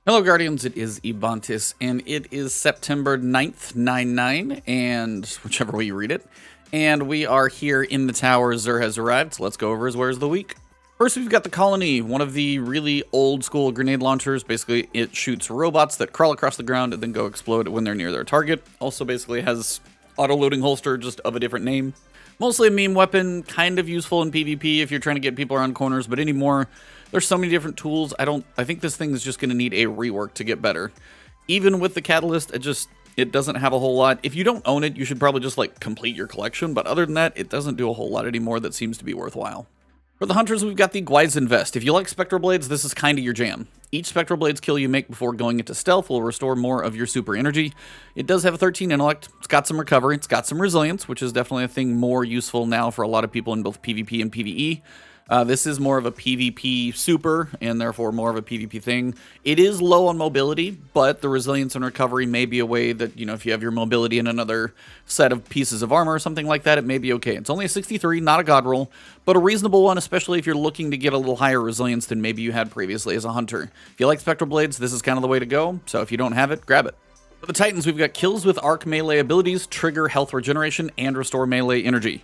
Hello Guardians, it is Ebontis, and it is September 9th, 9/9, and whichever way you read it. And we are here in the tower. Xur has arrived, so let's go over his wares of the week. First, we've got the Colony, one of the really old school grenade launchers. Basically, it shoots robots that crawl across the ground and then go explode when they're near their target. Also, basically has auto-loading holster, just of a different name. Mostly a meme weapon, kind of useful in PvP if you're trying to get people around corners, but anymore, there's so many different tools. I think this thing is just going to need a rework to get better. Even with the Catalyst, it doesn't have a whole lot. If you don't own it, you should probably just like complete your collection, but other than that, it doesn't do a whole lot anymore that seems to be worthwhile. For the Hunters, we've got the Gwisin vest. If you like Spectral Blades, this is kind of your jam. Each Spectral Blades kill you make before going into stealth will restore more of your super energy. It does have a 13 intellect, it's got some recovery, it's got some resilience, which is definitely a thing more useful now for a lot of people in both PvP and PvE. This is more of a PvP super, and therefore more of a PvP thing. It is low on mobility, but the resilience and recovery may be a way that, you know, if you have your mobility in another set of pieces of armor or something like that, it may be okay. It's only a 63, not a god roll, but a reasonable one, especially if you're looking to get a little higher resilience than maybe you had previously as a hunter. If you like Spectral Blades, this is kind of the way to go, so if you don't have it, grab it. For the Titans, we've got kills with arc melee abilities, trigger health regeneration, and restore melee energy.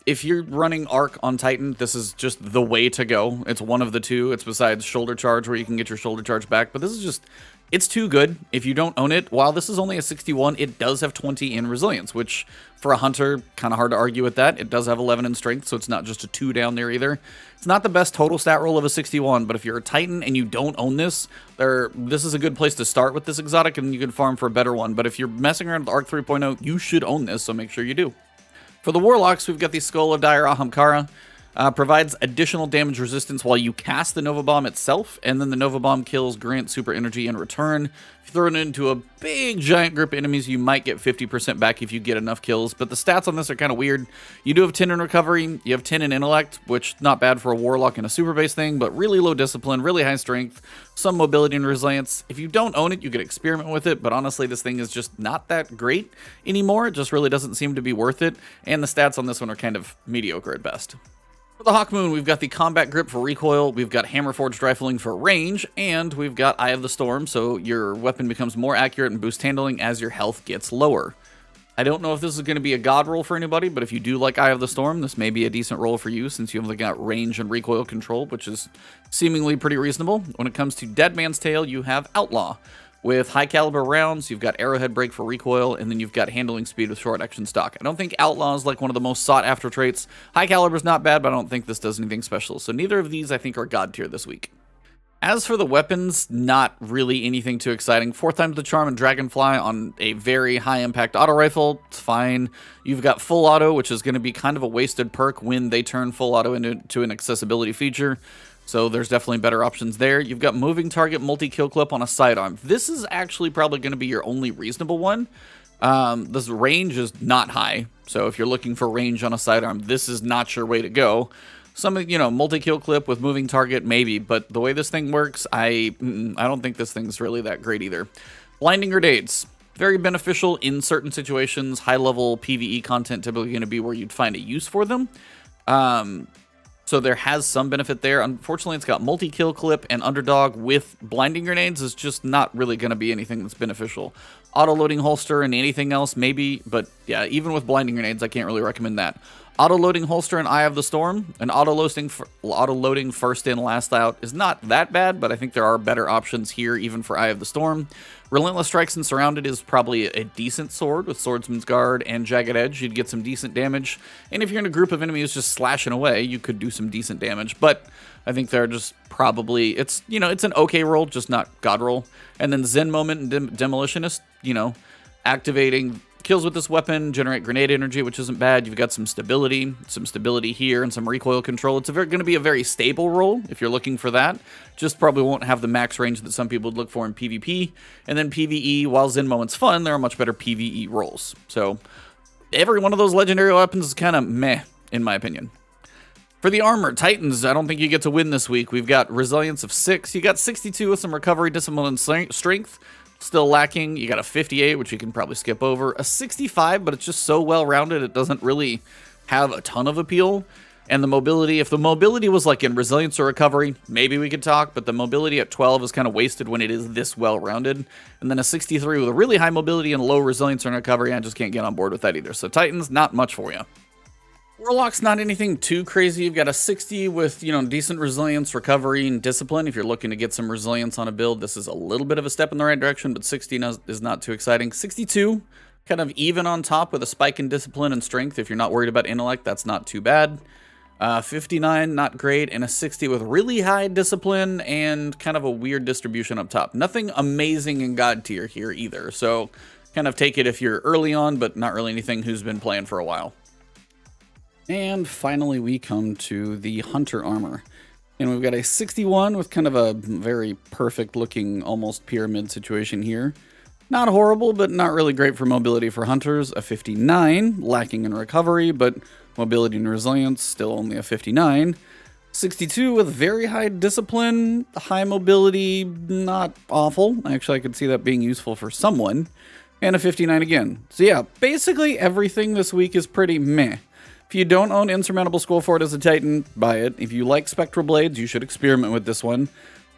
If you're running Arc on Titan, this is just the way to go. It's one of the two. It's besides Shoulder Charge, where you can get your Shoulder Charge back, but this is just, it's too good. If you don't own it, while this is only a 61, it does have 20 in Resilience, which for a Hunter, kind of hard to argue with that. It does have 11 in Strength, so it's not just a 2 down there either. It's not the best total stat roll of a 61, but if you're a Titan and you don't own this, this is a good place to start with this exotic, and you can farm for a better one. But if you're messing around with Arc 3.0, you should own this, so make sure you do. For the Warlocks, we've got the Skull of Dire Ahamkara. Provides additional damage resistance while you cast the Nova Bomb itself, and then the Nova Bomb kills grant super energy in return. If you throw it into a big giant group of enemies, you might get 50% back if you get enough kills, but the stats on this are kind of weird. You do have 10 in recovery, you have 10 in intellect, which not bad for a Warlock and a super base thing, but really low discipline, really high strength, some mobility and resilience. If you don't own it, you could experiment with it, but honestly, this thing is just not that great anymore. It just really doesn't seem to be worth it, and the stats on this one are kind of mediocre at best. For the Hawkmoon, we've got the Combat Grip for recoil, we've got Hammerforged Rifling for range, and we've got Eye of the Storm, so your weapon becomes more accurate and boosts handling as your health gets lower. I don't know if this is going to be a god roll for anybody, but if you do like Eye of the Storm, this may be a decent roll for you since you only got range and recoil control, which is seemingly pretty reasonable. When it comes to Dead Man's Tale, you have Outlaw. With high caliber rounds, you've got Arrowhead Break for recoil, and then you've got handling speed with short action stock. I don't think Outlaw is like one of the most sought after traits. High caliber is not bad, but I don't think this does anything special. So neither of these I think are god tier this week. As for the weapons, not really anything too exciting. 4 times the charm and Dragonfly on a very high impact auto rifle. It's fine. You've got full auto, which is going to be kind of a wasted perk when they turn full auto into an accessibility feature. So there's definitely better options there. You've got moving target multi-kill clip on a sidearm. This is actually probably going to be your only reasonable one. This range is not high. So if you're looking for range on a sidearm, this is not your way to go. Some, you know, multi-kill clip with moving target, maybe. But the way this thing works, I don't think this thing's really that great either. Blinding Grenades. Very beneficial in certain situations. High-level PvE content typically going to be where you'd find a use for them. So there has some benefit there. Unfortunately, it's got multi-kill clip, and Underdog with Blinding Grenades is just not really going to be anything that's beneficial. Auto-loading holster and anything else, maybe, but yeah, even with Blinding Grenades, I can't really recommend that. Auto-loading holster and Eye of the Storm, and auto-loading first in, last out is not that bad, but I think there are better options here, even for Eye of the Storm. Relentless Strikes and Surrounded is probably a decent sword with Swordsman's Guard and Jagged Edge. You'd get some decent damage, and if you're in a group of enemies just slashing away, you could do some decent damage, but I think they're just probably, it's an okay roll, just not god roll. And then Zen Moment and Demolitionist, activating kills with this weapon, generate grenade energy, which isn't bad. You've got some stability here, and some recoil control. It's going to be a very stable roll if you're looking for that. Just probably won't have the max range that some people would look for in PvP. And then PvE, while Zen Moment's fun, there are much better PvE rolls. So every one of those legendary weapons is kind of meh, in my opinion. For the armor, Titans, I don't think you get to win this week. We've got resilience of 6. You got 62 with some recovery, discipline, and strength. Still lacking. You got a 58, which you can probably skip over. A 65, but it's just so well-rounded, it doesn't really have a ton of appeal. And the mobility, if the mobility was like in resilience or recovery, maybe we could talk, but the mobility at 12 is kind of wasted when it is this well-rounded. And then a 63 with a really high mobility and low resilience and recovery, I just can't get on board with that either. So Titans, not much for you. Warlock's not anything too crazy. You've got a 60 with, decent resilience, recovery, and discipline. If you're looking to get some resilience on a build, this is a little bit of a step in the right direction, but 60 is not too exciting. 62, kind of even on top with a spike in discipline and strength. If you're not worried about intellect, that's not too bad. 59, not great, and a 60 with really high discipline and kind of a weird distribution up top. Nothing amazing in God tier here either, so kind of take it if you're early on, but not really anything who's been playing for a while. And finally, we come to the Hunter armor. And we've got a 61 with kind of a very perfect looking, almost pyramid situation here. Not horrible, but not really great for mobility for Hunters. A 59, lacking in recovery, but mobility and resilience, still only a 59. 62 with very high discipline, high mobility, not awful. Actually, I could see that being useful for someone. And a 59 again. So yeah, basically everything this week is pretty meh. If you don't own Insurmountable Skullfort as a Titan, buy it. If you like Spectral Blades, you should experiment with this one.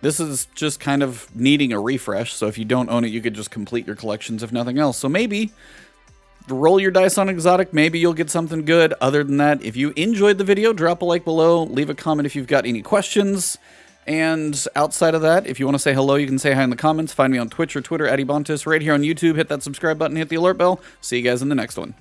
This is just kind of needing a refresh, so if you don't own it, you could just complete your collections if nothing else. So maybe roll your dice on exotic, maybe you'll get something good. Other than that, if you enjoyed the video, drop a like below, leave a comment if you've got any questions. And outside of that, if you want to say hello, you can say hi in the comments. Find me on Twitch or Twitter at Ebontis. Right here on YouTube, hit that subscribe button, hit the alert bell. See you guys in the next one.